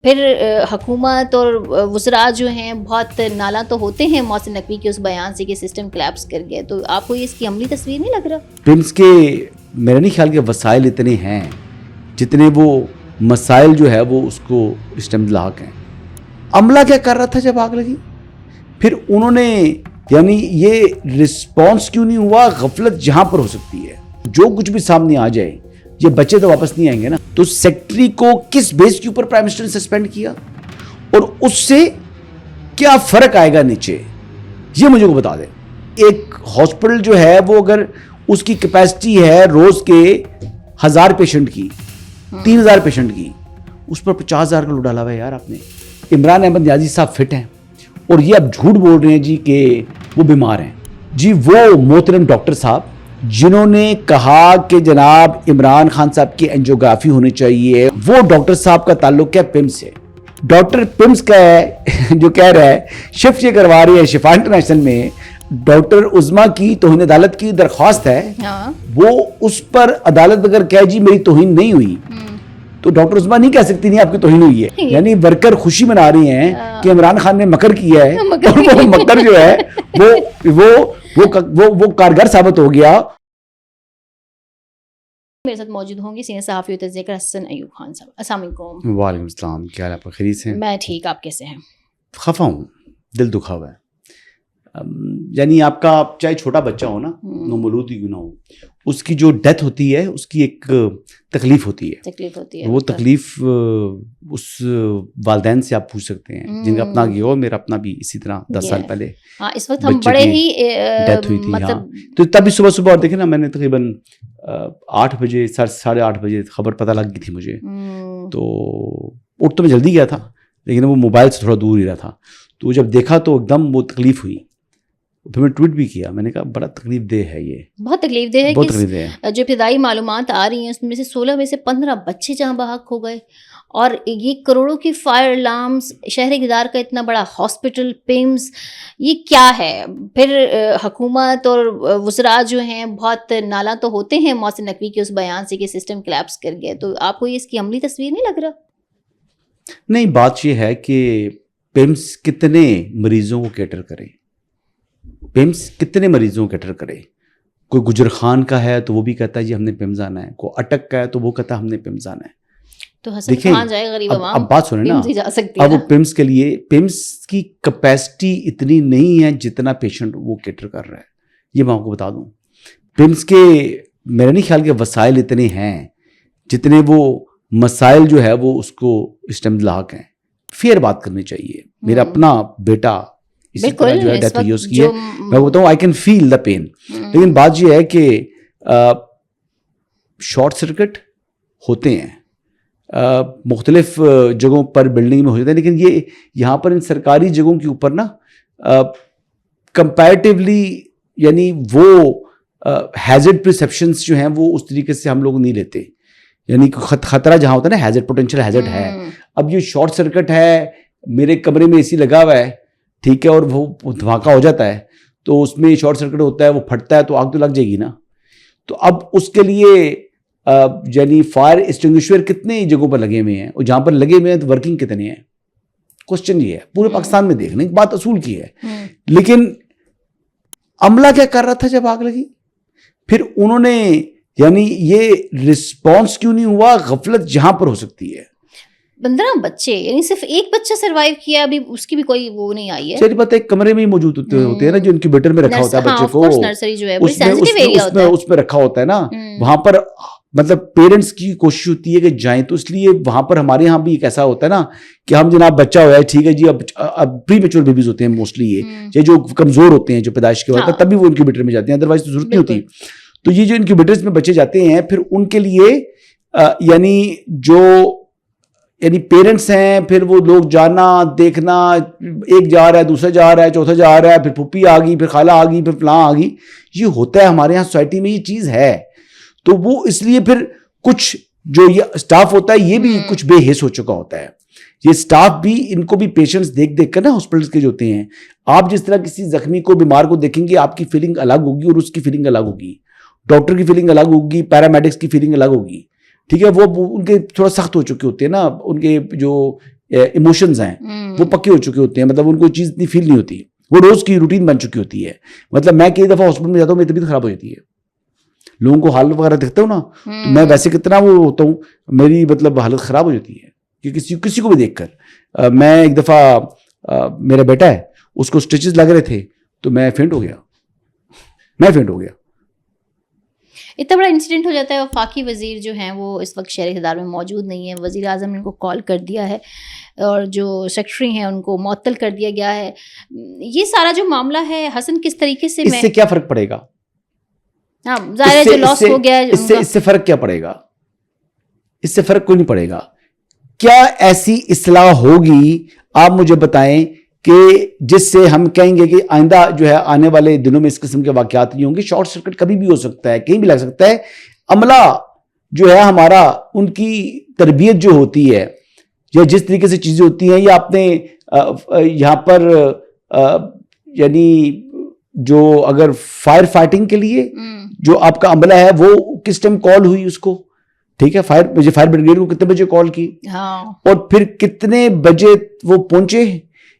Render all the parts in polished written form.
پھر حکومت اور وزراء جو ہیں بہت نالاں تو ہوتے ہیں محسن نقوی کے اس بیان سے کہ سسٹم کلیپس کر گیا، تو آپ کو اس کی عملی تصویر نہیں لگ رہا؟ پمس کے میرا نہیں خیال کہ وسائل اتنے ہیں جتنے وہ مسائل جو ہے وہ اس کو استملاک ہیں. عملہ کیا کر رہا تھا جب آگ لگی؟ پھر انہوں نے یعنی یہ رسپانس کیوں نہیں ہوا؟ غفلت جہاں پر ہو سکتی ہے، جو کچھ بھی سامنے آ جائے، یہ بچے تو واپس نہیں آئیں گے نا. تو سیکٹری کو کس بیس کے اوپر پرائم منسٹر نے سسپینڈ کیا اور اس سے کیا فرق آئے گا نیچے، یہ مجھے کو بتا دیں. ایک ہاسپٹل جو ہے وہ اگر اس کی کیپیسٹی ہے روز کے 1000 پیشنٹ کی، 3000 پیشنٹ کی، اس پر 50,000 کا لوڈ ڈالا ہوا ہے یار آپ نے. عمران احمد نیازی صاحب فٹ ہیں اور یہ اب جھوٹ بول رہے ہیں جی کہ وہ بیمار ہیں. جی وہ محترم ڈاکٹر صاحب جنہوں نے کہا کہ جناب عمران خان صاحب کی اینجیوگرافی ہونی چاہیے، وہ ڈاکٹر صاحب کا تعلق کیا پمس سے. ڈاکٹر پمس کا ہے جو کہہ رہا ہے شفٹ یہ کروا رہی ہے شفا انٹرنیشنل میں، ڈاکٹر عظما کی توہین عدالت کی درخواست ہے، وہ اس پر عدالت اگر کہے جی میری توہین نہیں ہوئی تو ڈاکٹر عظما نہیں کہہ سکتی نہیں آپ کی توہین ہوئی ہے. یعنی ورکر خوشی منا رہی ہیں کہ عمران خان نے مکر کیا ہے اور وہ مکر جو ہے وہ کارگر ثابت ہو گیا. میرے ساتھ موجود ہوں گے سینئر صحافی و تجزیہ کار حسن ایوب خان صاحب. السلام علیکم. وعلیکم السلام. کیا حال ہے؟ آپ خیریت سے؟ میں ٹھیک، آپ کیسے ہیں؟ خفا ہوں، دل دکھا ہوا ہے. یعنی آپ کا چاہے چھوٹا بچہ ہو نا، نومولود ہی کیوں نہ ہو، اس کی جو ڈیتھ ہوتی ہے اس کی ایک تکلیف ہوتی ہے. وہ تکلیف اس والدین سے آپ پوچھ سکتے ہیں جن کا اپنا گیا ہو. میرا اپنا بھی اسی طرح 10 سال پہلے اس وقت ہم بڑے ہی ڈیتھ ہوئی تھی. ہاں تو تبھی صبح اور دیکھیں نا، میں نے تقریباً 8 بجے 8:30 بجے خبر پتہ لگ گئی تھی مجھے. تو اٹھ تو میں جلدی گیا تھا لیکن وہ موبائل سے تھوڑا دور ہی رہا تھا. تو جب دیکھا تو ایک دم وہ تکلیف ہوئی. پھر میں ٹویٹ بھی کیا، میں نے کہا بڑا تکلیف دہ ہے، یہ بہت تکلیف دہ ہے. بہت تکلیف دہ ہے. جو ابتدائی معلومات آ رہی ہیں اس میں سے 16 میں سے 15 بچے جہاں بحق ہو گئے، اور یہ کروڑوں کی فائر الارمز، شہر کردار کا اتنا بڑا ہاسپٹل پمس، یہ کیا ہے؟ پھر حکومت اور وزراء جو ہیں بہت نالاں تو ہوتے ہیں محسن نقوی کے اس بیان سے کہ سسٹم کلیپس کر گیا، تو آپ کو اس کی عملی تصویر نہیں لگ رہا؟ نہیں، بات یہ ہے کہ پمس کتنے مریضوں کو کیٹر کرے، پمس کتنے مریضوں کو کیٹر کرے. کوئی گجر خان کا ہے تو وہ بھی کہتا ہے جی ہم نے پمس آنا ہے، کوئی اٹک کا ہے تو وہ کہتا ہے ہم نے پمس آنا ہے. تو حسن کہاں جائے غریب عوام؟ اب بات سنیں نا، اب وہ پمس کے لیے پمس کی کیپیسٹی اتنی نہیں ہے جتنا پیشنٹ وہ کیٹر کر رہا ہے. یہ میں آپ کو بتا دوں، پمس کے میرا نہیں خیال کہ وسائل اتنے ہیں جتنے وہ مسائل جو ہے وہ اس کو استملاک ہیں. فیئر بات کرنی چاہیے. میرا اپنا بیٹا اسی طرح جو ہے ڈیتھ ہوئی اس کی ہے، میں بتاؤں I can feel the pain. لیکن بات یہ ہے کہ شارٹ سرکٹ ہوتے ہیں مختلف جگہوں پر بلڈنگ میں ہو جاتے ہیں، لیکن یہ یہاں پر ان سرکاری جگہوں کے اوپر نا کمپیریٹیولی یعنی وہ ہیزرڈ پرسیپشنز جو ہیں وہ اس طریقے سے ہم لوگ نہیں لیتے. یعنی خطرہ جہاں ہوتا ہے نا، ہیزرڈ پوٹینشیل ہیزرڈ ہے. اب یہ شارٹ سرکٹ ہے، میرے کمرے میں اے سی لگا ہوا ہے ٹھیک ہے، اور وہ دھماکہ ہو جاتا ہے تو اس میں شارٹ سرکٹ ہوتا ہے، وہ پھٹتا ہے تو آگ تو لگ جائے گی نا. تو اب اس کے لیے یعنی فائر ایکسٹنگوشر کتنے جگہوں پر لگے ہوئے ہیں، اور جہاں پر لگے ہوئے ہیں تو ورکنگ کتنے ہیں؟ کوشچن یہ ہے. پورے پاکستان میں دیکھنے کی بات اصول کی ہے، لیکن عملہ کیا کر رہا تھا جب آگ لگی؟ پھر انہوں نے یعنی یہ رسپانس کیوں نہیں ہوا؟ غفلت جہاں پر ہو سکتی ہے. 15 بچے، یعنی صرف ایک بچہ سروائیو کیا، ابھی اس کی بھی کوئی وہ نہیں آئی ہے. چلیے بات ایک کمرے میں ہی موجود ہوتے ہیں نا، جو انکیوبیٹر میں رکھا ہوتا ہے بچے کو، نرسری جو ہے بڑی سینسٹیو ایریا ہوتا ہے، اس میں رکھا ہوتا ہے نا. وہاں پر مطلب پیرنٹس کی کوشش ہوتی ہے کہ جائیں، تو اس لیے وہاں پر ہمارے یہاں بھی ایک ایسا ہوتا ہے نا کہ ہم جناب بچہ ہوا ہے ٹھیک ہے جی، اب پری میچور بیبیز ہوتے ہیں موسٹلی، یہ جو کمزور ہوتے ہیں جو پیدائش کے وقت تبھی وہ انکیوبیٹر میں جاتے ہیں، ادروائز تو ضرورت نہیں ہوتی. تو یہ جو انکیوبیٹرز میں بچے جاتے ہیں پھر ان کے لیے یعنی جو یعنی پیرنٹس ہیں، پھر وہ لوگ جانا دیکھنا، ایک جا رہا ہے دوسرا جا رہا ہے چوتھا جا رہا ہے، پھر پھوپھی آ گئی، پھر خالہ آ گئی، پھر فلاں آ گئی. یہ ہوتا ہے ہمارے یہاں سوسائٹی میں، یہ چیز ہے. تو وہ اس لیے پھر کچھ جو یہ اسٹاف ہوتا ہے یہ بھی کچھ بے حس ہو چکا ہوتا ہے. یہ اسٹاف بھی ان کو بھی پیشنٹس دیکھ دیکھ کر نا ہاسپٹلس کے جو ہوتے ہیں، آپ جس طرح کسی زخمی کو بیمار کو دیکھیں گے آپ کی فیلنگ الگ ہوگی اور اس کی فیلنگ الگ ہوگی، ڈاکٹر کی فیلنگ الگ ہوگی، پیرامیڈکس کی فیلنگ الگ ہوگی. ٹھیک ہے، وہ ان کے تھوڑا سخت ہو چکے ہوتے ہیں نا، ان کے جو ایموشنز ہیں وہ پکے ہو چکے ہوتے ہیں, مطلب ان کو چیز اتنی فیل نہیں ہوتی, وہ روز کی روٹین بن چکی ہوتی ہے. مطلب میں کئی دفعہ ہاسپٹل میں جاتا ہوں, میری طبیعت خراب ہو جاتی ہے, لوگوں کو حالت وغیرہ دیکھتا ہوں نا, تو میں ویسے کتنا وہ ہوتا ہوں, میری مطلب حالت خراب ہو جاتی ہے کہ کسی کو بھی دیکھ کر. میں ایک دفعہ میرا بیٹا ہے, اس کو اسٹچز لگ رہے تھے تو میں فینٹ ہو گیا. اتنا بڑا انسیڈنٹ ہو جاتا ہے. وفاقی وزیر جو ہیں وہ اس وقت شہر اقتدار میں موجود نہیں ہیں, وزیر اعظم نے ان کو کال کر دیا ہے اور جو سیکرٹری ہیں ان کو معطل کر دیا گیا ہے. یہ سارا جو معاملہ ہے حسن, کس طریقے سے اس سے کیا فرق پڑے گا؟ ہاں ظاہر ہے جو لاس ہو گیا ہے اس سے فرق کیا پڑے گا؟ اس سے فرق کوئی نہیں پڑے گا. کیا ایسی اصلاح ہوگی آپ مجھے بتائیں کہ جس سے ہم کہیں گے کہ آئندہ جو ہے آنے والے دنوں میں اس قسم کے واقعات نہیں ہوں گے؟ شارٹ سرکٹ کبھی بھی ہو سکتا ہے, کہیں بھی لگ سکتا ہے. عملہ جو ہے ہمارا, ان کی تربیت جو ہوتی ہے یا جس طریقے سے چیزیں ہوتی ہیں, یا آپ نے یہاں پر یعنی جو اگر فائر فائٹنگ کے لیے جو آپ کا عملہ ہے وہ کس ٹائم کال ہوئی اس کو, ٹھیک ہے, فائر بریگیڈ کو کتنے بجے کال کی, اور پھر کتنے بجے وہ پہنچے,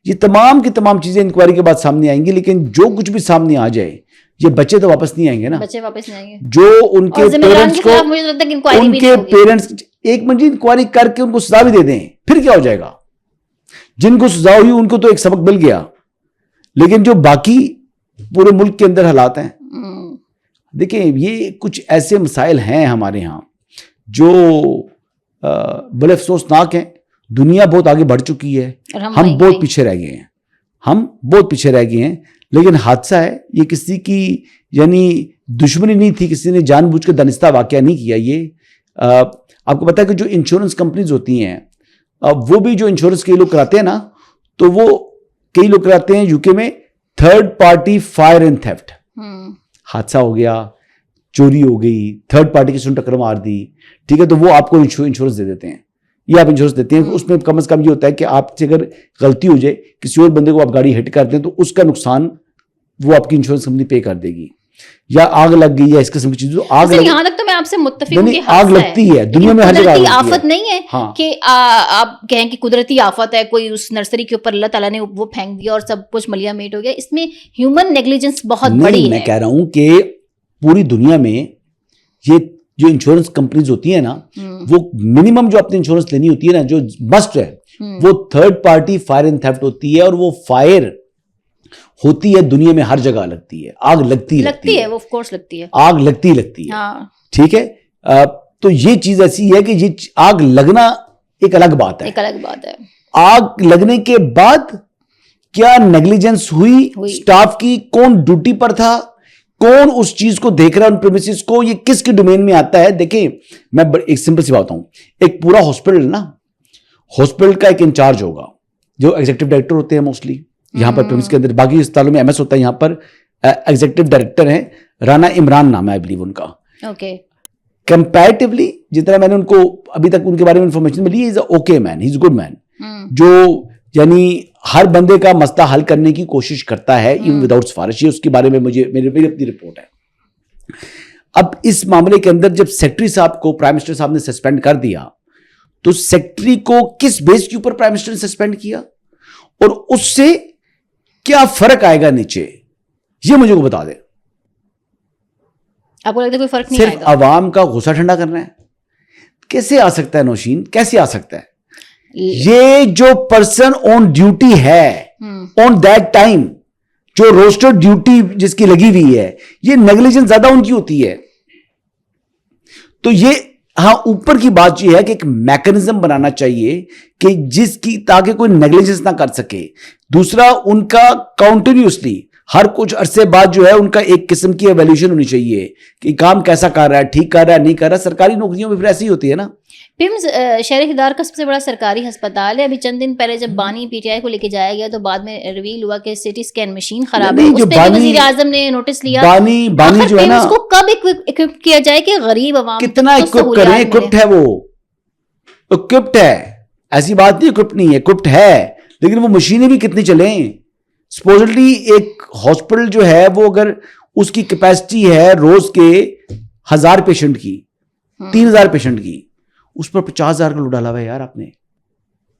یہ تمام کی تمام چیزیں انکوائری کے بعد سامنے آئیں گی. لیکن جو کچھ بھی سامنے آ جائے, یہ بچے تو واپس نہیں آئیں گے نا, بچے واپس نہیں آئیں گے. جو ان کے پیرنٹس کو, ان کے پیرنٹس ایک منٹ انکوائری کر کے ان کو سزا بھی دے دیں, پھر کیا ہو جائے گا؟ جن کو سزا ہوئی ان کو تو ایک سبق مل گیا, لیکن جو باقی پورے ملک کے اندر حالات ہیں, دیکھیں یہ کچھ ایسے مسائل ہیں ہمارے ہاں جو بڑے افسوسناک ہیں. دنیا بہت آگے بڑھ چکی ہے, ہم بہت پیچھے رہ گئے ہیں. لیکن حادثہ ہے, یہ کسی کی یعنی دشمنی نہیں تھی, کسی نے جان بوجھ کے دانستہ واقعہ نہیں کیا. یہ آپ کو پتا ہے کہ جو انشورنس کمپنیز ہوتی ہیں, وہ بھی جو انشورنس کئی لوگ کراتے ہیں نا, تو وہ کئی لوگ کراتے ہیں یو کے میں third party fire and theft. حادثہ ہو گیا, چوری ہو گئی, تھرڈ پارٹی کسی نے ٹکر مار دی, ٹھیک ہے, تو وہ آپ کو انشورنس دے دیتے ہیں, یہ آپ انشورنس دیتے ہیں. اس میں کم از کم یہ ہوتا ہے کہ آپ سے اگر غلطی ہو جائے, کسی اور بندے کو آپ گاڑی ہٹ کرتے ہیں, تو اس کا نقصان وہ آپ کی انشورنس کمپنی پے کر دے گی. یا آگ لگ گئی یا اس قسم کی چیز, یہاں تک تو میں آپ سے متفق ہوں کہ آگ لگتی ہے دنیا میں ہر جگہ. قدرتی آفت نہیں ہے کہ آپ کہیں کہ قدرتی آفت ہے, کوئی اس نرسری کے اوپر اللہ تعالیٰ نے وہ پھینک دیا اور سب کچھ ملیا میٹ ہو گیا. اس میں ہیومن نیگلیجنس بہت بڑی ہے. میں کہہ رہا ہوں کہ پوری دنیا میں یہ جو انشورنس کمپنیز ہوتی ہیں نا, وہ منیمم جو اپنی انشورنس لینی ہوتی ہے نا, جو مسٹ ہے, وہ third party fire and theft ہوتی ہے. اور وہ فائر ہوتی ہے دنیا میں ہر جگہ لگتی ہے, آگ لگتی ہے, وہ آف کورس لگتی ہے, آگ لگتی ہے, ٹھیک ہے. تو یہ چیز ایسی ہے کہ یہ آگ لگنا ایک الگ بات ہے. آگ لگنے کے بعد کیا نیگلیجنس ہوئی سٹاف کی, کون ڈیوٹی پر تھا, کون اس چیز کو دیکھ رہا ہے, ان پریمیسز کو, یہ کس کے ڈومین میں آتا ہے. دیکھیں میں ایک سمپل سی بات ہوں, ایک پورا ہاسپٹل نا, ہاسپٹل کا ایک انچارج ہوگا جو ایگزیکٹو ڈائریکٹر ہوتے ہیں موسٹلی یہاں پر پریمیس کے اندر. باقی اسپتالوں میں MS ہوتا ہے, یہاں پر ایگزیکٹو ڈائریکٹر ہیں, رانا عمران نام ہے آئی بلیو ان کا. کمپیریٹیولی جتنا میں نے ان کو ابھی تک ان کے بارے میں انفارمیشن ملی, از اے okay main, he is good مین, جو یعنی ہر بندے کا مسئلہ حل کرنے کی کوشش کرتا ہے ایون وداؤٹ سفارش. یہ اس کے بارے میں میری اپنی رپورٹ ہے. اب اس معاملے کے اندر جب سیکرٹری صاحب کو پرائم منسٹر صاحب نے سسپینڈ کر دیا, تو سیکرٹری کو کس بیس کے اوپر پرائم منسٹر نے سسپینڈ کیا, اور اس سے کیا فرق آئے گا نیچے, یہ مجھے کو بتا دے. آپ کو لگتا ہے کوئی فرق نہیں آئے گا؟ صرف عوام کا غصہ ٹھنڈا کرنا ہے. کیسے آ سکتا ہے نوشین, کیسے آ سکتا ہے؟ یہ جو پرسن آن ڈیوٹی ہے آن دیٹ ٹائم, جو روسٹر ڈیوٹی جس کی لگی ہوئی ہے, یہ نیگلیجنس زیادہ ان کی ہوتی ہے. تو یہ ہاں اوپر کی بات یہ ہے کہ ایک میکنزم بنانا چاہیے کہ جس کی تاکہ کوئی نیگلیجنس نہ کر سکے. دوسرا, ان کا کانٹینیوسلی ہر کچھ عرصے بعد جو ہے ان کا ایک قسم کی ایویلیوشن ہونی چاہیے کہ کام کیسا کر رہا ہے, ٹھیک کر رہا ہے, نہیں کر رہا. سرکاری نوکریوں میں پھر ایسی ہوتی ہے نا. پیمز شہر اقتدار کا سب سے بڑا سرکاری ہسپتال ہے. ابھی چند دن پہلے جب بانی PTI کو لے کے جایا گیا تو بعد میں ریویل ہوا کہ CT اسکین مشین خراب ہے. اس پہ وزیر اعظم نے نوٹس لیا. بانی جو ہے نا, اس کو کب اکوپ کیا جائے کہ غریب عوام کتنا اکوپ کریں. اکوپڈ ہے, وہ اکوپڈ ہے, ایسی بات نہیں اکوپڈ نہیں ہے, اکوپڈ ہے, لیکن وہ مشینیں بھی کتنی چلیں. سپوزلی ایک ہاسپٹل جو ہے وہ اگر اس کی کیپیسٹی ہے روز کے 1000 پیشنٹ کی, 3000 پیشنٹ کی, اس پر 50,000 کا لوڈ ڈالا ہوا ہے یار آپ نے.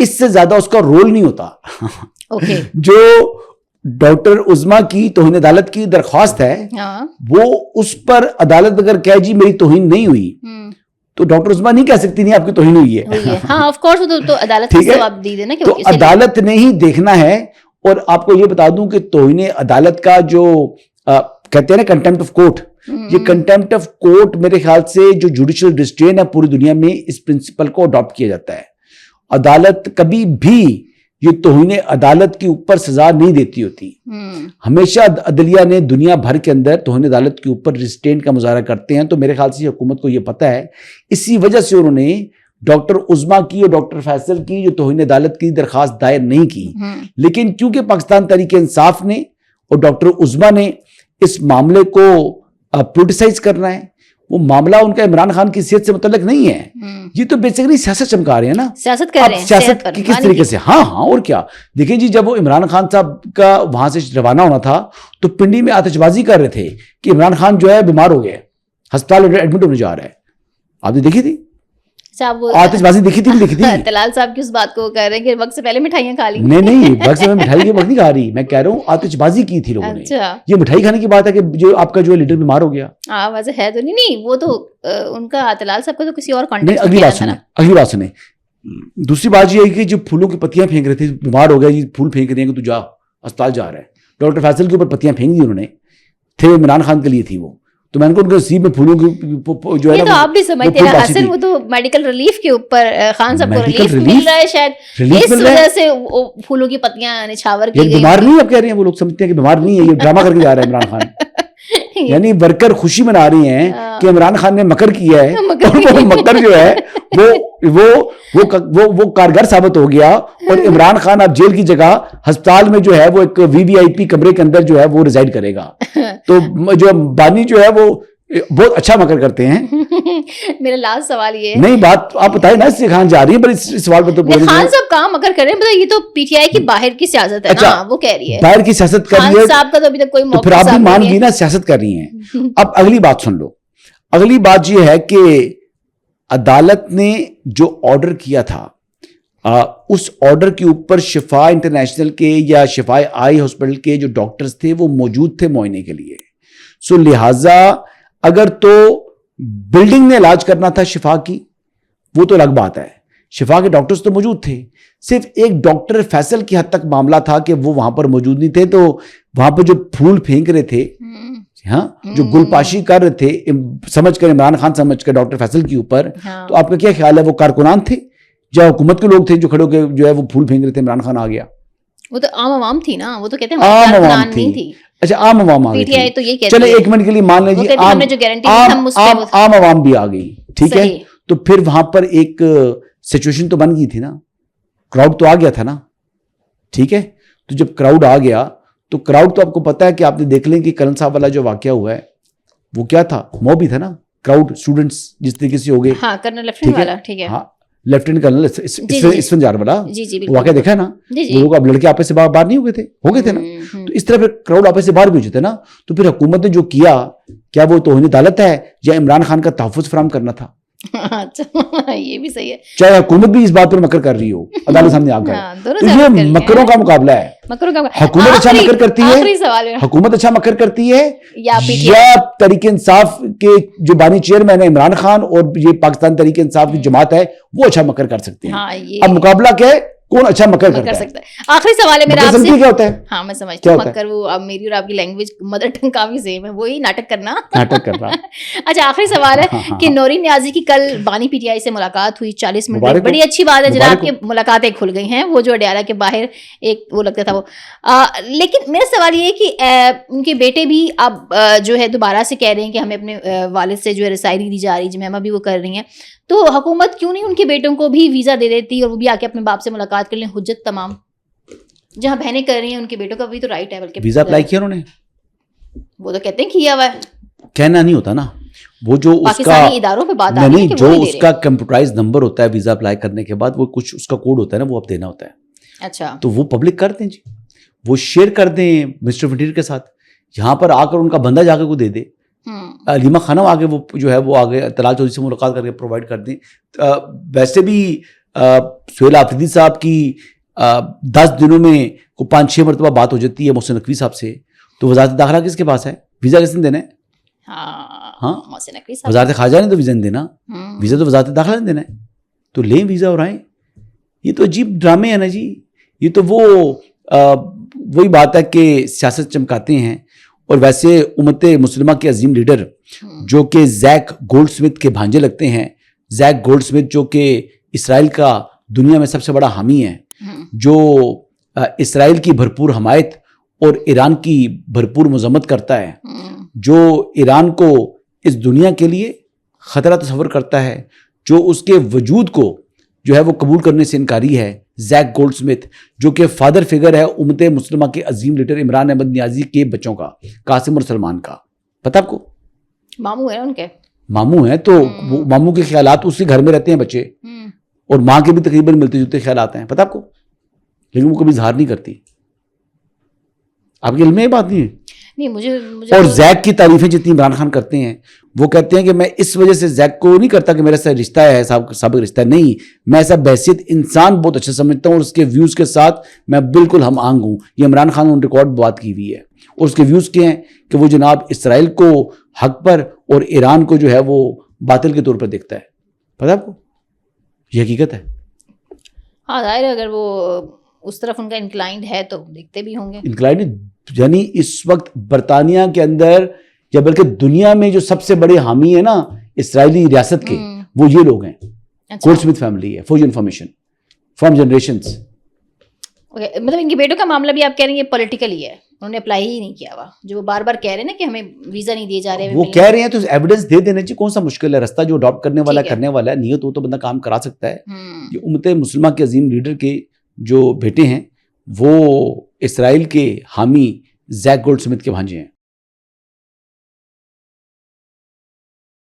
اس سے زیادہ اس کا رول نہیں ہوتا. جو ڈاکٹر عظما کی توہین عدالت کی درخواست ہے وہ اس پر عدالت اگر کہے جی میری توہین نہیں ہوئی تو ڈاکٹر عظما نہیں کہہ سکتی نہیں آپ کی توہین ہوئی ہے. ہاں آف کورس تو عدالت کو جواب دی دینا کہ تو عدالت نے ہی دیکھنا ہے. اور آپ کو یہ بتا دوں کہ توہین عدالت کا جو کہتے ہیں نا کنٹیمپٹ آف کورٹ, یہ کنٹیمپٹ آف کورٹ میرے خیال سے جو جوڈیشل ریسٹرین ہے پوری دنیا میں اس پرنسپل کو اڈاپٹ کیا جاتا ہے. عدالت کبھی بھی یہ توہین عدالت کے اوپر سزا نہیں دیتی ہوتی. ہمیشہ عدلیہ نے دنیا بھر کے اندر توہین عدالت کے اوپر ریسٹرین کا مظاہرہ کرتے ہیں. تو میرے خیال سے حکومت کو یہ پتہ ہے, اسی وجہ سے انہوں نے ڈاکٹر عظما کی اور ڈاکٹر فیصل کی جو توہین عدالت کی درخواست دائر نہیں کی. لیکن کیونکہ پاکستان تحریک انصاف نے اور ڈاکٹر عظما نے اس معاملے کو پولیٹیسائز کرنا ہے, وہ معاملہ ان کا عمران خان کی صحت سے متعلق نہیں ہے. یہ تو بیسیکلی سیاست چمکا رہے ہیں نا, سیاست کر رہے ہیں, سیاست کی کس طریقے سے. ہاں اور کیا. دیکھیں جی جب وہ عمران خان صاحب کا وہاں سے روانہ ہونا تھا تو پنڈی میں آتش بازی کر رہے تھے کہ عمران خان جو ہے بیمار ہو گیا, ہسپتال ایڈمٹ ہونے جا رہا ہے. آپ نے دیکھی تھی آتش بازی دیکھی تھی؟ دیکھی تھی. طلال صاحب کی اس بات کو کہہ رہے ہیں کہ وقت سے پہلے مٹھائیاں کھا لی. نہیں وقت سے مٹھائی کی وقت نہیں کھا رہی, میں کہہ رہا ہوں آتش بازی کی تھی لوگوں نے. یہ مٹھائی کھانے کی بات ہے کہ جو آپ کا جو لیڈر بیمار ہو گیا. ہاں ویسے ہے تو نہیں, وہ تو ان کا طلال صاحب کو تو کسی اور کانٹیکسٹ. اگلی بات سنیں. دوسری بات یہ ہے کہ جو پھولوں کی پتیاں پھینک رہے تھے, بیمار ہو گیا جی پھول پھینک رہے ہیں کہ تو جا اسپتال جا رہا ہے. ڈاکٹر فیصل کے اوپر پتیاں پھینک دی انہوں نے, تھے عمران خان کے لیے تھی وہ. تو میں نے کہا ان کے نصیب میں پھولوں کی جو ہے نا, تو آپ بھی سمجھتے ہیں حسن وہ تو میڈیکل ریلیف کے اوپر خان صاحب کو ریلیف مل رہا ہے شاید, اس وجہ سے پھولوں کی پتیاں نچھاور کی گئی. بیمار نہیں اب کہہ رہے ہیں وہ لوگ, سمجھتے ہیں کہ بیمار نہیں ہے, یہ ڈرامہ کر کے جا رہا ہے عمران خان. یعنی ورکر خوشی منا رہی ہیں کہ عمران خان نے مکر کیا ہے, اور وہ مکر جو ہے وہ کارگر ثابت ہو گیا. اور عمران خان اب جیل کی جگہ ہسپتال میں جو ہے وہ ایک VVIP کمرے کے اندر جو ہے وہ ریزائڈ کرے گا. تو جو بانی جو ہے وہ بہت اچھا مکر کرتے ہیں. میرا لاسٹ سوال یہ نہیں بات آپ بتائیں نا, اس خان جا رہی ہے پر اس سوال پر تو خان صاحب کہاں مکر کر رہے ہیں. یہ تو PTI کی باہر کی سیاست ہے نا, وہ کہہ رہی ہے باہر کی سیاست کر رہی ہے. صاحب کا تو ابھی تک کوئی موقع, پھر آپ بھی مان گئی نا سیاست کر رہی ہیں. اب اگلی بات سن لو. اگلی بات یہ ہے کہ عدالت نے جو آرڈر کیا تھا, اس آرڈر کے اوپر شفا انٹرنیشنل کے یا شفا آئی ہاسپٹل کے جو ڈاکٹرز تھے وہ موجود تھے معائنے کے لیے. سو لہٰذا اگر تو بلڈنگ نے علاج کرنا تھا شفا کی وہ تو الگ بات ہے, شفا کے ڈاکٹرز تو موجود تھے. صرف ایک ڈاکٹر فیصل کی حد تک معاملہ تھا کہ وہ وہاں پر موجود نہیں تھے. تو وہاں پر جو پھول پھینک رہے تھے, ہاں جو گل پاشی کر رہے تھے سمجھ کر عمران خان سمجھ کر ڈاکٹر فیصل کے اوپر, تو آپ کا کیا خیال ہے وہ کارکنان تھے یا حکومت کے لوگ تھے جو کھڑے ہو کے جو ہے وہ پھول پھینک رہے تھے عمران خان آ گیا؟ وہ تو عام عوام تھی نا, وہ تو کہتے ہیں عام عوام تھی. اچھا عام عوام آ گئی, چلے ایک منٹ کے لیے مان لیجیے عام عوام بھی آ گئی, ٹھیک ہے. تو پھر وہاں پر ایک سچویشن تو بن گئی تھی نا, کراؤڈ تو آ گیا تھا نا, ٹھیک ہے. تو جب کراؤڈ آ گیا تو کراؤڈ تو آپ کو پتا ہے کہ آپ نے دیکھ لیں کہ کرن صاحب والا جو واقعہ ہوا ہے وہ کیا تھا, موب ہی تھا نا, کراؤڈ اسٹوڈنٹس جس طریقے سے ہو گئے. ہاں کرنل لیفٹیننٹ والا, ٹھیک ہے, ہاں لیفٹیننٹ کرنل اسفنجار والا واقعہ دیکھا ہے نا, لوگوں اب لڑکے آپس سے باہر نہیں ہو گئے تھے نا. تو اس طرح پھر کراؤڈ آپس سے باہر بھی ہو جاتے نا. تو پھر حکومت نے جو کیا وہ توہین عدالت ہے یا عمران خان کا تحفظ فراہم کرنا تھا؟ اچھا یہ بھی صحیح ہے, چاہے حکومت بھی اس بات پر مکر کر رہی ہو, عدالت سامنے آ کر. تو یہ مکروں کا مقابلہ ہے. حکومت اچھا مکر کرتی ہے, حکومت اچھا مکر کرتی ہے یا تحریک انصاف کے جو بانی چیئرمین ہے عمران خان اور یہ پاکستان تحریک انصاف کی جماعت ہے وہ اچھا مکر کر سکتے ہیں. اب مقابلہ کیا ہے, کون اچھا مکر کرتا ہے. آخری سوال ہے میرا آپ سے. کیا ہوتا ہے؟ ہاں میں سمجھتی ہوں مکر, وہ اب میری اور آپ کی لینگویج مدر ٹنگ کافی سیم ہے, وہی ناٹک کرنا. اچھا آخری سوال ہے کہ نورین نیازی کی کل بانی PTI سے ملاقات ہوئی 40 منٹ, بڑی اچھی بات ہے جناب کی ملاقاتیں کھل گئی ہیں, وہ جو اڈیالہ کے باہر ایک وہ لگتا تھا وہ. لیکن میرا سوال یہ ہے کہ ان کے بیٹے بھی اب جو ہے دوبارہ سے کہہ رہے ہیں کہ ہمیں اپنے والد سے جو ہے رسائی دی جا رہی, جمعہ بھی وہ کر رہی ہیں. تو حکومت کیوں نہیں ان کے بیٹوں کو بھی ویزا دے دیتی اور وہ بھی آ کے اپنے باپ سے ملاقات کر لیں, حجت تمام, جہاں بہنیں کر رہی ہیں ان کے بیٹوں کا بھی تو رائٹ ہے. بلکہ ویزا اپلائی کیا انہوں نے, وہ تو کہتے ہیں کیا ہوا ہے, کہنا نہیں ہوتا نا, وہ جو اس کا اداروں پہ بات نہیں, جو اس کا کمپیوٹرائز نمبر ہوتا ہے ویزا اپلائی کرنے کے بعد, وہ کچھ اس کا کوڈ ہوتا ہے نا, وہ اب دینا ہوتا ہے. اچھا تو وہ پبلک کر دیں جی, وہ شیئر کر دیں مسٹر فنٹیر کے ساتھ, یہاں پر آ کر ان کا بندہ جا کے کو دے دے. علیمہ خانم آگے وہ جو ہے وہ آگے طلال چودھری سے ملاقات کر کے پرووائڈ کر دیں. ویسے بھی سہیل آفریدی صاحب کی 10 دنوں میں کو 5-6 مرتبہ بات ہو جاتی ہے محسن نقوی صاحب سے, تو وزارت داخلہ کس کے پاس ہے؟ ویزا کس نے دینا ہے؟ ہاں وزارت خارجہ نے تو ویزا نہیں دینا, ویزا تو وزارت داخلہ نے دینا ہے. تو لیں ویزا اور آئیں. یہ تو عجیب ڈرامے ہیں نا جی. یہ تو وہی بات ہے کہ سیاست چمکاتے ہیں. اور ویسے امت مسلمہ کے عظیم لیڈر جو کہ زیک گولڈ سمتھ کے بھانجے لگتے ہیں, زیک گولڈ سمتھ جو کہ اسرائیل کا دنیا میں سب سے بڑا حامی ہے, جو اسرائیل کی بھرپور حمایت اور ایران کی بھرپور مذمت کرتا ہے, جو ایران کو اس دنیا کے لیے خطرہ تصور کرتا ہے, جو اس کے وجود کو جو ہے وہ قبول کرنے سے انکاری ہے, زیک گولڈ سمتھ جو کہ فادر فگر ہے امت مسلمہ کے عظیم لیڈر عمران احمد نیازی کے بچوں کا, قاسم اور سلمان کا. پتہ آپ کو ماموں ہیں ان کے, ماموں ہیں, تو وہ ماموں کے خیالات اسی گھر میں رہتے ہیں بچے, اور ماں کے بھی تقریباً ملتے جلتے خیالات ہیں, پتہ آپ کو, لیکن وہ کبھی اظہار نہیں کرتی. آپ کے علم میں یہ بات نہیں ہے؟ نہیں مجھے اور زیک کی تعریفیں جتنی عمران خان کرتے ہیں, وہ کہتے ہیں کہ میں اس وجہ سے زیک کو نہیں کرتا کہ میرا سے رشتہ ہے, سابق رشتہ نہیں, میں ایسا بحثیت انسان بہت اچھا سمجھتا ہوں, اور اس کے ویوز کے ساتھ میں بالکل ہم آنگ ہوں. یہ عمران خان نے ریکارڈ بات کی ہوئی ہے, اور اس کے ویوز کیا ہیں کہ وہ جناب اسرائیل کو حق پر اور ایران کو جو ہے وہ باطل کے طور پر دیکھتا ہے. پتہ آپ کو یہ حقیقت ہے. ہاں ظاہر ہے اگر وہ اس طرف ان کا انکلائنڈ ہے تو دیکھتے بھی ہوں گے. انکلائنڈ یعنی اس وقت برطانیہ کے اندر یا بلکہ دنیا میں جو سب سے بڑے حامی ہیں نا اسرائیلی ریاست کے, وہ یہ لوگ ہیں. گولڈ سمتھ فیملی ہے, for your information, from generations. مطلب ان کے بیٹوں کا معاملہ بھی آپ کہہ رہے ہیں یہ پولیٹیکل ہی ہے, انہوں نے اپلائی ہی نہیں کیا ہوا, جو وہ بار بار کہہ رہے ہیں نا کہ ہمیں ویزا نہیں دیے جا رہے. وہ کہہ رہے ہیں تو ایویڈنس دے دینا چاہیے, کون سا مشکل ہے, رستہ جو اڈاپٹ کرنے والا کرنے والا ہے, نیت ہو تو بندہ کام کرا سکتا ہے. یہ امت مسلمہ کے عظیم لیڈر کے جو بیٹے ہیں وہ اسرائیل کے حامی زیک گولڈ سمتھ کے بھانجے ہیں.